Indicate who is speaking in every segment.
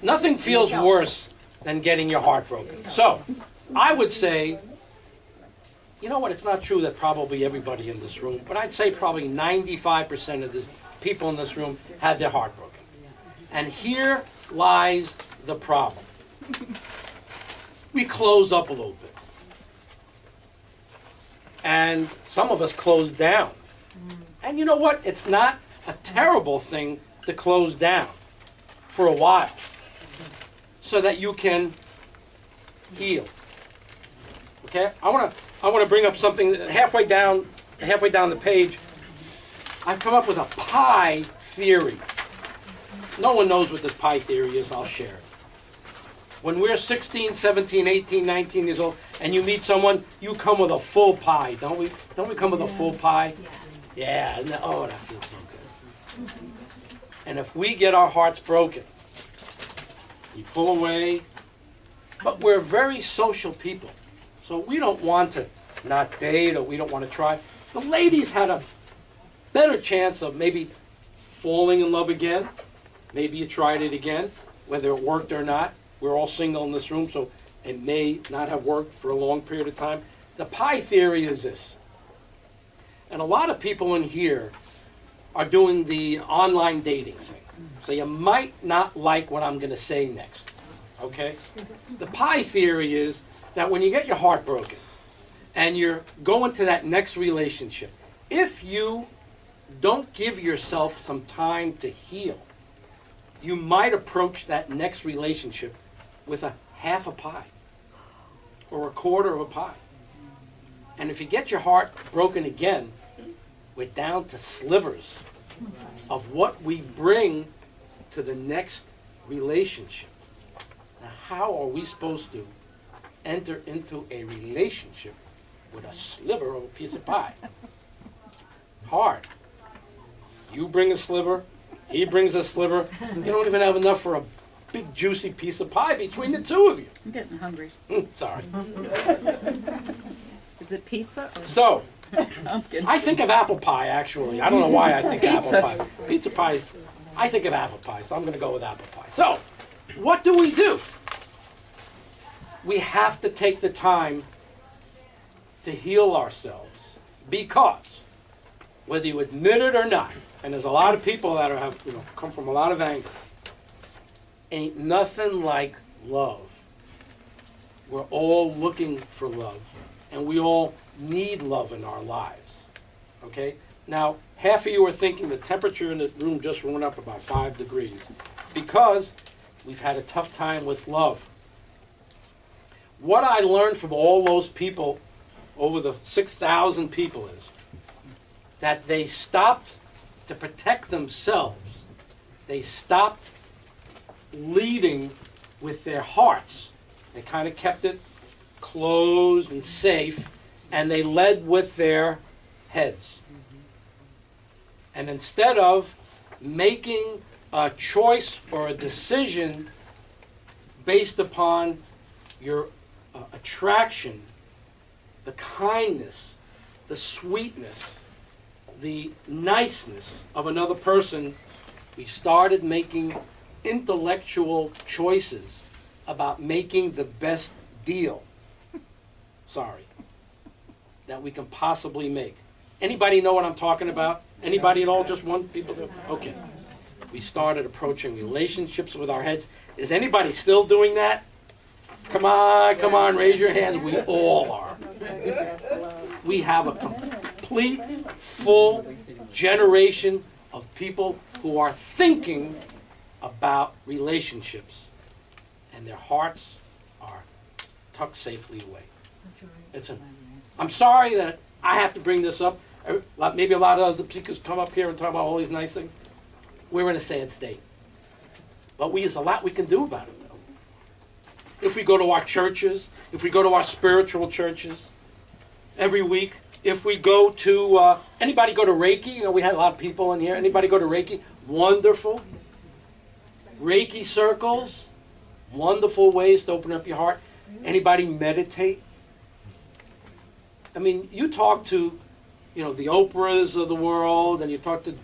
Speaker 1: Nothing feels worse than getting your heart broken. So, I would say, you know what, it's not true that probably everybody in this room, but I'd say probably 95% of the people in this room had their heart broken. And here lies the problem. We close up a little bit. And some of us close down. And you know what? It's not a terrible thing to close down for a while so that you can heal. Okay? I want to bring up something halfway down the page. I've come up with a pie theory. No one knows what this pie theory is. I'll share it. When we're 16, 17, 18, 19 years old, and you meet someone, you come with a full pie, don't we? Don't we come with a full pie? Yeah. Oh, that feels so good. And if we get our hearts broken, we pull away. But we're very social people, so we don't want to not date, or we don't want to try. The ladies had a better chance of maybe falling in love again. Maybe you tried it again, whether it worked or not. We're all single in this room, so it may not have worked for a long period of time. The pie theory is this. And a lot of people in here are doing the online dating thing. So you might not like what I'm going to say next. Okay? The pie theory is that when you get your heart broken and you're going to that next relationship, if you don't give yourself some time to heal, you might approach that next relationship with a half a pie or a quarter of a pie. And if you get your heart broken again, we're down to slivers of what we bring to the next relationship. Now, how are we supposed to enter into a relationship with a sliver of a piece of pie? Hard. You bring a sliver, he brings a sliver. You don't even have enough for a big juicy piece of pie between the two of you.
Speaker 2: I'm getting hungry.
Speaker 1: Sorry.
Speaker 2: Is it pizza? Or
Speaker 1: So,
Speaker 2: I'm kidding.
Speaker 1: I think of apple pie, actually. I don't know why I think of apple pie. Pizza pie, I think of apple pie, so I'm going to go with apple pie. So, what do? We have to take the time to heal ourselves, because whether you admit it or not, and there's a lot of people that have come from a lot of angles, ain't nothing like love. We're all looking for love, and we all need love in our lives. Okay? Now, half of you are thinking the temperature in the room just went up about 5 degrees because we've had a tough time with love. What I learned from all those people, over the 6,000 people, is that they stopped to protect themselves. They stopped leading with their hearts. They kind of kept it closed and safe, and they led with their heads. And instead of making a choice or a decision based upon your attraction, the kindness, the sweetness, the niceness of another person, we started making intellectual choices about making the best deal, that we can possibly make. Anybody know what I'm talking about? Anybody at all? Just one? People do? Okay. We started approaching relationships with our heads. Is anybody still doing that? Come on, raise your hands. We all are. We have a complete, full generation of people who are thinking about relationships, and their hearts are tucked safely away. I'm sorry that I have to bring this up. Maybe a lot of other speakers come up here and talk about all these nice things. We're in a sad state. But there's a lot we can do about it, though. If we go to our churches, if we go to our spiritual churches every week, if we go to, anybody go to Reiki? We had a lot of people in here. Anybody go to Reiki? Wonderful. Reiki circles, wonderful ways to open up your heart. Anybody meditate? I mean, you talk to, the Oprahs of the world, and you talk to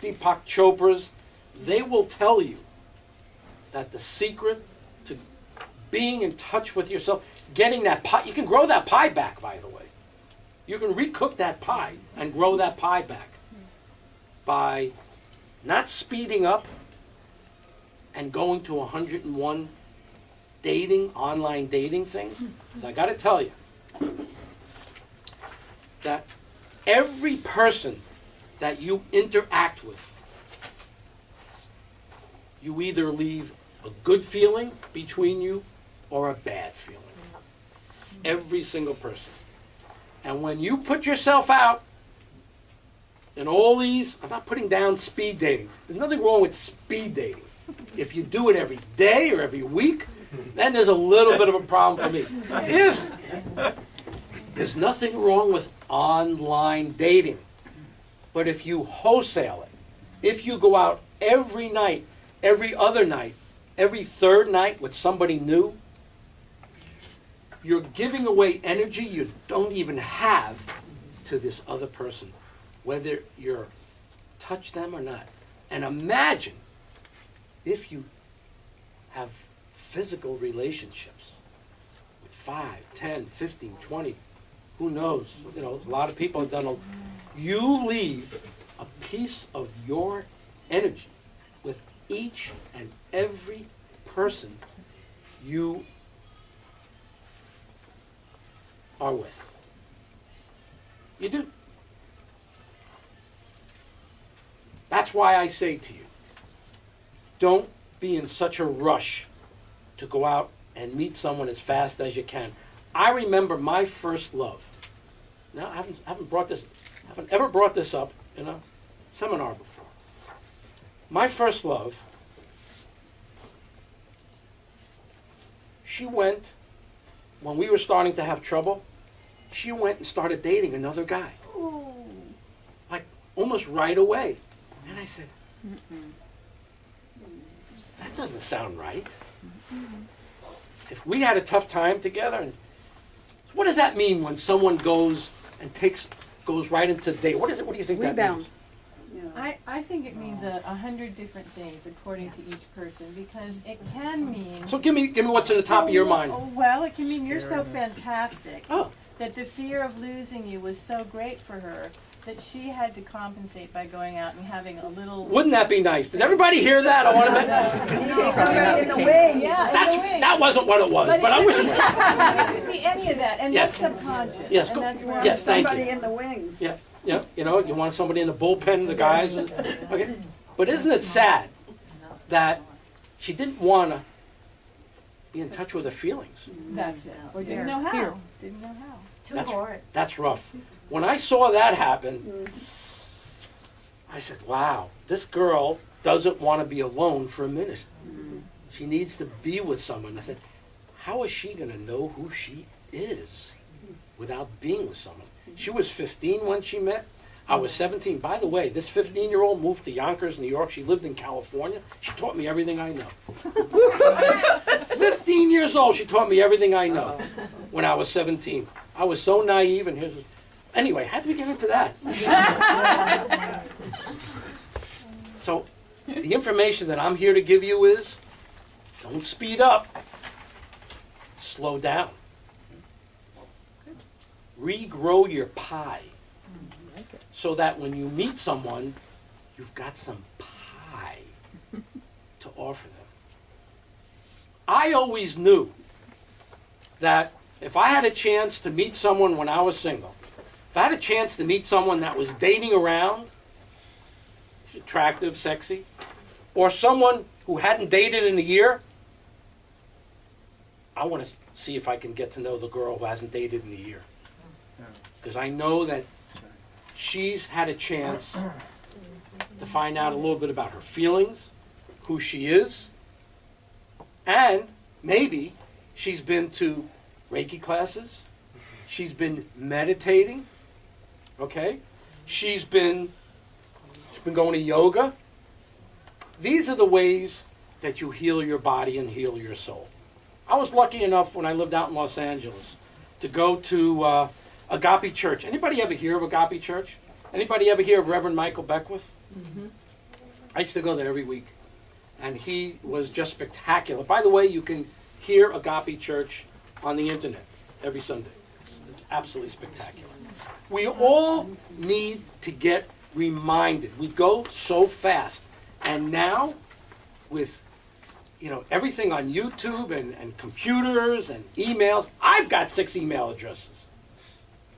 Speaker 1: Deepak Chopras, they will tell you that the secret to being in touch with yourself, getting that pie, you can grow that pie back, by the way. You can recook that pie and grow that pie back by not speeding up and going to 101 online dating things. So I got to tell you that every person that you interact with, you either leave a good feeling between you or a bad feeling. Every single person. And when you put yourself out in all these, I'm not putting down speed dating. There's nothing wrong with speed dating. If you do it every day or every week, then there's a little bit of a problem for me. There's nothing wrong with online dating. But if you wholesale it, if you go out every night, every other night, every third night with somebody new, you're giving away energy you don't even have to this other person, whether you're touch them or not. And imagine if you have physical relationships with 5, 10, 15, 20, who knows? You know, a lot of people have done you leave a piece of your energy with each and every person you are with. You do. That's why I say to you, don't be in such a rush to go out and meet someone as fast as you can. I remember my first love. Now, I haven't ever brought this up in a seminar before. My first love, she went, when we were starting to have trouble, she went and started dating another guy.
Speaker 2: Ooh.
Speaker 1: Like, almost right away. And I said, that doesn't sound right. If we had a tough time together, and what does that mean when someone goes right into date? What is it? What do you think that means?
Speaker 3: I think it means 100 different things according to each person, because it can mean...
Speaker 1: So give me what's in the top of your mind.
Speaker 3: Well, it can mean you're so fantastic
Speaker 1: Oh.
Speaker 3: that the fear of losing you was so great for her that she had to compensate by going out and having a little...
Speaker 1: Wouldn't that be nice? Did everybody hear that? I want to
Speaker 3: in the wing. Yeah, in the wing.
Speaker 1: That wasn't what it was, but I wish it was.
Speaker 3: It could be any of that, and
Speaker 1: Yes.
Speaker 3: that's subconscious.
Speaker 1: Yes,
Speaker 3: and
Speaker 1: go-
Speaker 3: that's where
Speaker 1: yes, thank
Speaker 4: Somebody
Speaker 1: you.
Speaker 4: in the wings.
Speaker 1: Yeah, yeah, you know, you want somebody in the bullpen, the guys. Okay. But isn't it sad that she didn't want to be in touch with her feelings?
Speaker 3: That's it. Or didn't know how. Didn't know how.
Speaker 1: That's rough. When I saw that happen, I said, wow, this girl doesn't want to be alone for a minute. She needs to be with someone. I said, how is she going to know who she is without being with someone? She was 15 when she met. I was 17. By the way, this 15-year-old moved to Yonkers, New York. She lived in California. She taught me everything I know. 15 years old, she taught me everything I know when I was 17. I was so naive, and here's this. Anyway, how did we get into that? So, the information that I'm here to give you is, don't speed up. Slow down. Regrow your pie so that when you meet someone, you've got some pie to offer them. I always knew that if I had a chance to meet someone when I was single, if I had a chance to meet someone that was dating around, attractive, sexy, or someone who hadn't dated in a year, I want to see if I can get to know the girl who hasn't dated in a year. Because I know that she's had a chance to find out a little bit about her feelings, who she is, and maybe she's been to Reiki classes, she's been meditating, okay? She's been going to yoga. These are the ways that you heal your body and heal your soul. I was lucky enough when I lived out in Los Angeles to go to Agape Church. Anybody ever hear of Agape Church? Anybody ever hear of Reverend Michael Beckwith? Mm-hmm. I used to go there every week. and he was just spectacular. By the way, you can hear Agape Church on the internet every Sunday. It's absolutely spectacular. We all need to get reminded. We go so fast, and now with everything on YouTube and computers and emails, I've got 6 email addresses.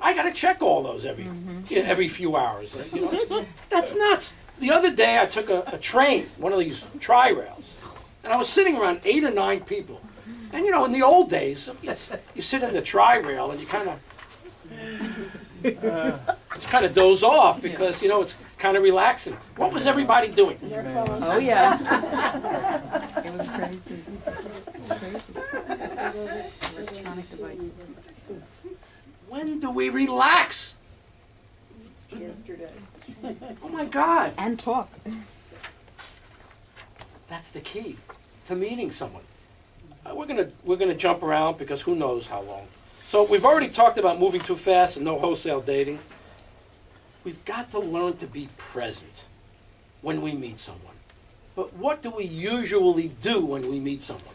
Speaker 1: I got to check all those every few hours. That's nuts. The other day I took a train, one of these tri-rails, and I was sitting around 8 or 9 people. And in the old days, you sit in the tri-rail and you kind of doze off because it's kind of relaxing. What was everybody doing?
Speaker 2: Oh yeah. It was crazy. It was crazy. Electronic devices.
Speaker 1: When do we relax?
Speaker 3: Yesterday.
Speaker 1: Oh my God.
Speaker 2: And talk.
Speaker 1: That's the key to meeting someone. We're gonna jump around because who knows how long. So we've already talked about moving too fast and no wholesale dating. We've got to learn to be present when we meet someone. But what do we usually do when we meet someone?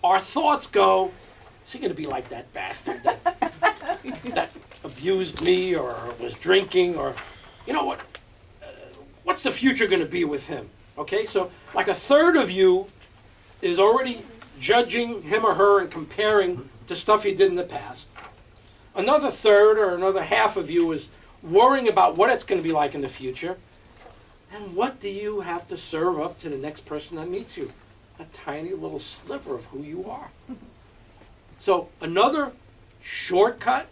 Speaker 1: Our thoughts go, is he going to be like that bastard that abused me or was drinking or, what's the future going to be with him? Okay, so like a third of you is already judging him or her and comparing to stuff he did in the past. Another third or another half of you is worrying about what it's going to be like in the future. And what do you have to serve up to the next person that meets you? A tiny little sliver of who you are. So another shortcut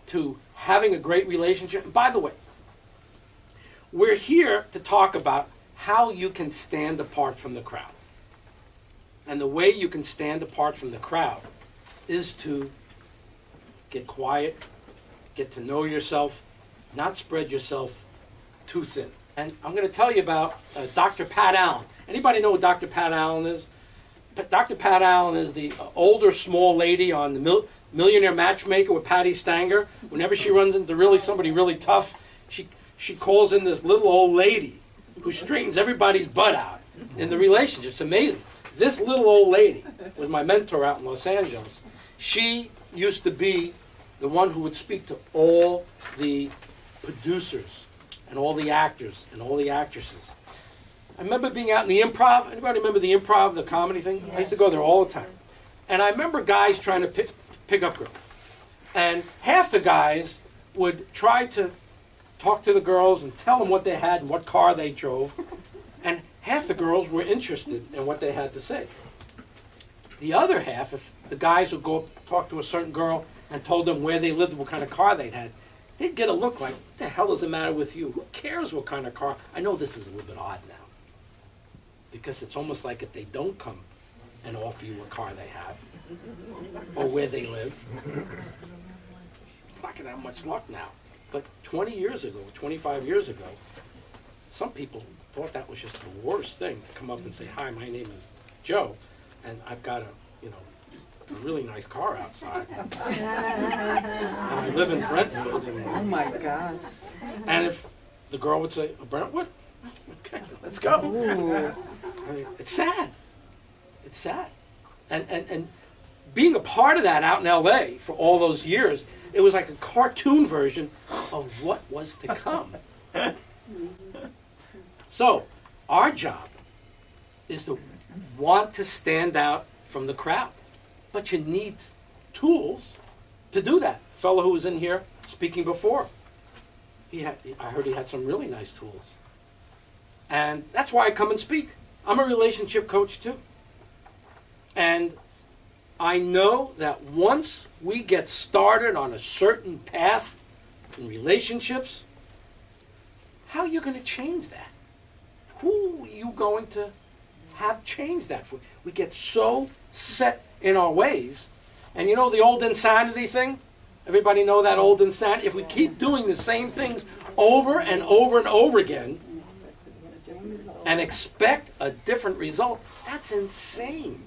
Speaker 1: to having a great relationship. And by the way, we're here to talk about how you can stand apart from the crowd. And the way you can stand apart from the crowd is to get quiet, get to know yourself, not spread yourself too thin. And I'm going to tell you about Dr. Pat Allen. Anybody know what Dr. Pat Allen is? Dr. Pat Allen is the older small lady on the Millionaire Matchmaker with Patty Stanger. Whenever she runs into somebody really tough, she calls in this little old lady who straightens everybody's butt out in the relationship. It's amazing. This little old lady was my mentor out in Los Angeles. She used to be the one who would speak to all the producers and all the actors and all the actresses. I remember being out in the Improv. Anybody remember the Improv, the comedy thing? Yes. I used to go there all the time. And I remember guys trying to pick up girls. And half the guys would try to talk to the girls and tell them what they had and what car they drove. And half the girls were interested in what they had to say. The other half, if the guys would go talk to a certain girl and told them where they lived, what kind of car they'd had, they'd get a look like, what the hell is the matter with you? Who cares what kind of car? I know this is a little bit odd now. Because it's almost like if they don't come and offer you a car they have, or where they live, it's not going to have much luck now. But 20 years ago, 25 years ago, some people thought that was just the worst thing to come up and say, hi, my name is Joe, and I've got a really nice car outside. And I live in Brentwood.
Speaker 2: Oh my gosh.
Speaker 1: And if the girl would say, Brentwood? Okay, let's go. I mean, it's sad. It's sad. And being a part of that out in LA for all those years, it was like a cartoon version of what was to come. So, our job is to want to stand out from the crowd. But you need tools to do that. A fellow who was in here speaking before, I heard he had some really nice tools. And that's why I come and speak. I'm a relationship coach too. And I know that once we get started on a certain path in relationships, how are you going to change that? Who are you going to have change that for? We get so set in our ways. And you know the old insanity thing? Everybody know that old insanity? If we keep doing the same things over and over and over again and expect a different result, that's insane.